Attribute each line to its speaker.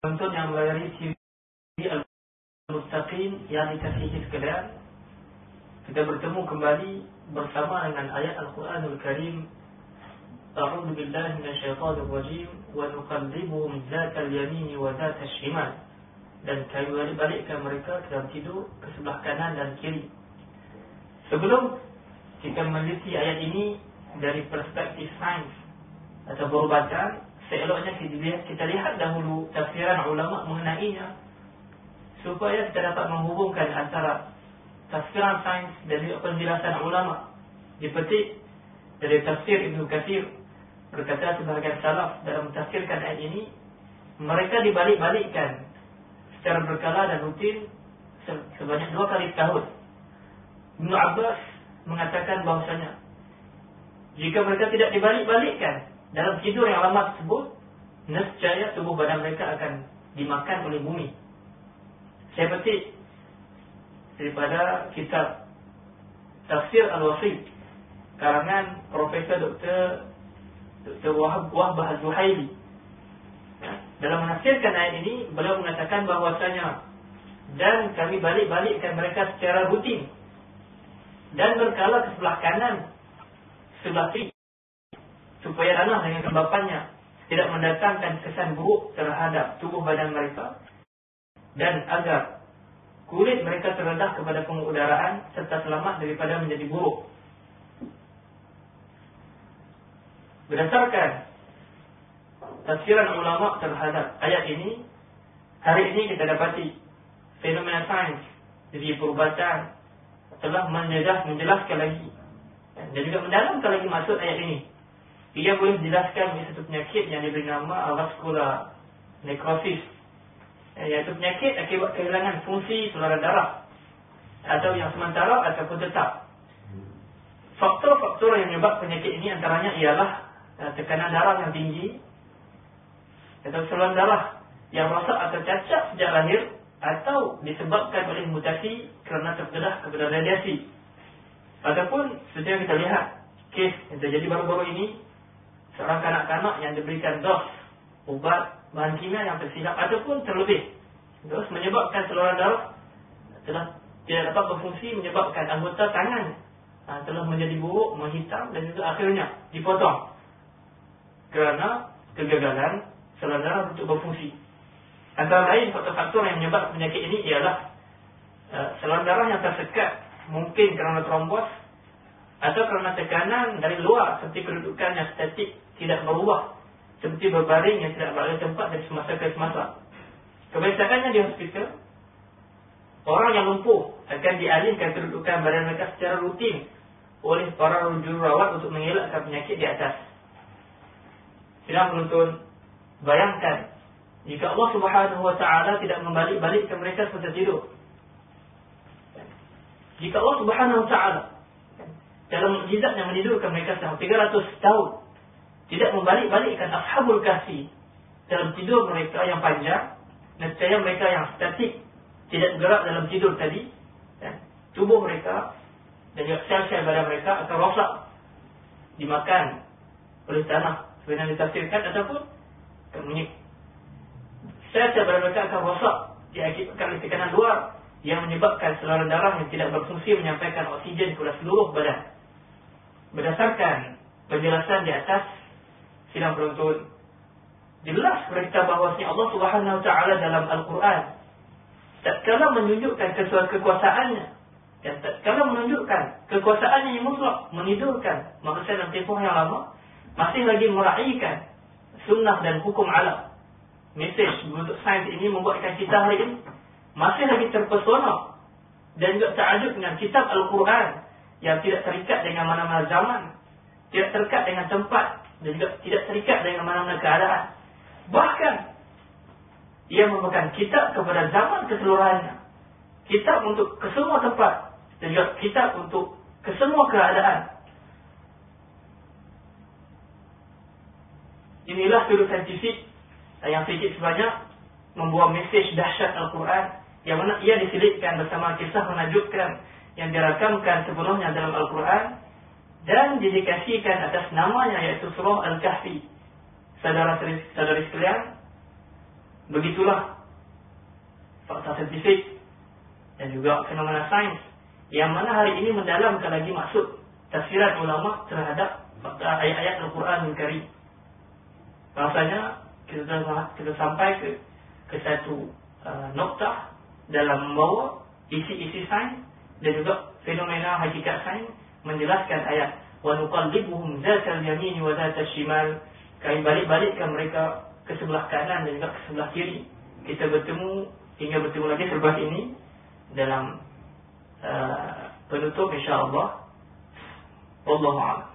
Speaker 1: Penonton yang melayari TV Al-Mustaqim yang dikasihi sekalian, kita bertemu kembali bersama dengan ayat Al-Quranul Karim. A'udzu billahi minasyaitonir rajim wa nuqallibuhum dzatal yamini wa dzatal shimal, dan kami balikkan mereka dalam tidur ke sebelah kanan dan kiri. Sebelum kita meneliti ayat ini dari perspektif sains atau perubatan, seeloknya kita lihat dahulu tafsiran ulama mengenainya, supaya kita dapat menghubungkan antara tafsiran sains dan penjelasan ulama. Dipetik dari tafsir Ibnu Katsir, berkata sebahagian salaf dalam mentafsirkan ayat ini, mereka dibalik-balikkan secara berkala dan rutin sebanyak 2 kali setahun. Ibnu Abbas mengatakan bahwasanya jika mereka tidak dibalik-balikkan dalam tidur yang lama tersebut, nescaya tubuh badan mereka akan dimakan oleh bumi. Saya petik daripada kitab Tafsir Al-Wasit karangan Profesor Dr. Wahbah Az-Zuhaili. Dalam menafsirkan ayat ini, beliau mengatakan bahwasanya dan kami balik-balikkan mereka secara rutin dan berkala ke sebelah kanan, sebelah kiri, supaya tanah dengan kelembapannya tidak mendatangkan kesan buruk terhadap tubuh badan mereka, dan agar kulit mereka terledah kepada pengudaraan serta selamat daripada menjadi buruk. Berdasarkan tafsiran ulama terhadap ayat ini, hari ini kita dapati fenomena sains dari perubatan telah menjelaskan lagi dan juga mendalamkan lagi maksud ayat ini. Ia boleh menjelaskan satu penyakit yang diberi nama avascular necrosis, yaitu penyakit akibat kehilangan fungsi saluran darah, atau yang sementara ataupun tetap. Faktor-faktor yang menyebabkan penyakit ini antaranya ialah tekanan darah yang tinggi, atau saluran darah yang rosak atau cacat sejak lahir, atau disebabkan oleh mutasi kerana terdedah kepada radiasi. Ataupun seperti yang kita lihat kes yang terjadi baru-baru ini, seorang kanak-kanak yang diberikan dos ubat bahan kimia yang tersilap ataupun terlebih, terus menyebabkan saluran darah telah tidak dapat berfungsi, menyebabkan anggota tangan telah menjadi buruk, menghitam, dan itu akhirnya dipotong kerana kegagalan saluran darah untuk berfungsi. Antara lain faktor-faktor yang menyebabkan penyakit ini ialah saluran darah yang tersekat, mungkin kerana trombos atau kerana tekanan dari luar, seperti kedudukan yang statik tidak berubah, seperti berbaring yang tidak berada tempat dari semasa ke semasa. Kebiasaannya di hospital, orang yang lumpuh akan dialihkan kedudukan badan mereka secara rutin oleh para jururawat untuk mengelakkan penyakit di atas. Sedang penonton, bayangkan jika Allah Subhanahu Wa Taala tidak membalik-balikkan mereka semasa tidur. Jika Allah Subhanahu Wa Taala dalam mukjizat yang menidurkan mereka selama 300 tahun tidak membalik-balikkan Ashabul Kahfi dalam tidur mereka yang panjang, nescaya mereka yang statik, tidak bergerak dalam tidur tadi, tubuh mereka dan juga sel-sel badan mereka akan rosak, dimakan oleh tanah seperti yang ditafsirkan, ataupun sel-sel badan mereka akan rosak diakibatkan oleh tekanan luar yang menyebabkan saluran darah yang tidak berfungsi menyampaikan oksigen kepada seluruh badan. Berdasarkan penjelasan di atas, sidang penonton, jelas berita bahawasanya Allah Subhanahu Wa Taala dalam Al-Quran tatkala menunjukkan kekuasaannya dan tatkala menunjukkan kekuasaannya yang mutlak menidurkan manusia dalam tempoh yang lama, masih lagi meraihkan sunnah dan hukum alam. Mesej bentuk sains ini membuatkan kita hari ini masih lagi terpesona dan juga ta'ajub dengan kitab Al-Quran yang tidak terikat dengan mana-mana zaman, tidak terikat dengan tempat, dan juga tidak terikat dengan mana-mana keadaan. Bahkan ia merupakan kitab kepada zaman keseluruhannya, kitab untuk kesemua tempat, dan juga kitab untuk kesemua keadaan. Inilah sudut saintifik yang sedikit sebanyak membuat mesej dahsyat Al-Quran, yang mana ia diselipkan bersama kisah menakjubkan yang dirakamkan sepenuhnya dalam Al-Quran dan didikasikan atas namanya, yaitu Surah Al-Kahfi. Saudara-saudari sekalian, Begitulah fakta saintifik dan juga fenomena sains yang mana hari ini mendalamkan lagi maksud tafsiran ulama terhadap fakta ayat-ayat Al-Quran Al-Karim. Bahasanya kita sampai ke satu noktah dalam membawa isi-isi sains dan juga fenomena hakikat sains, menjelaskan ayat wa nuqallibuhum zatal yamin wa zatal shimal. Kami balik-balikkan mereka ke sebelah kanan dan juga ke sebelah kiri. Kita bertemu hingga bertemu lagi selepas ini dalam penutup insya-Allah. Wallahu a'lam.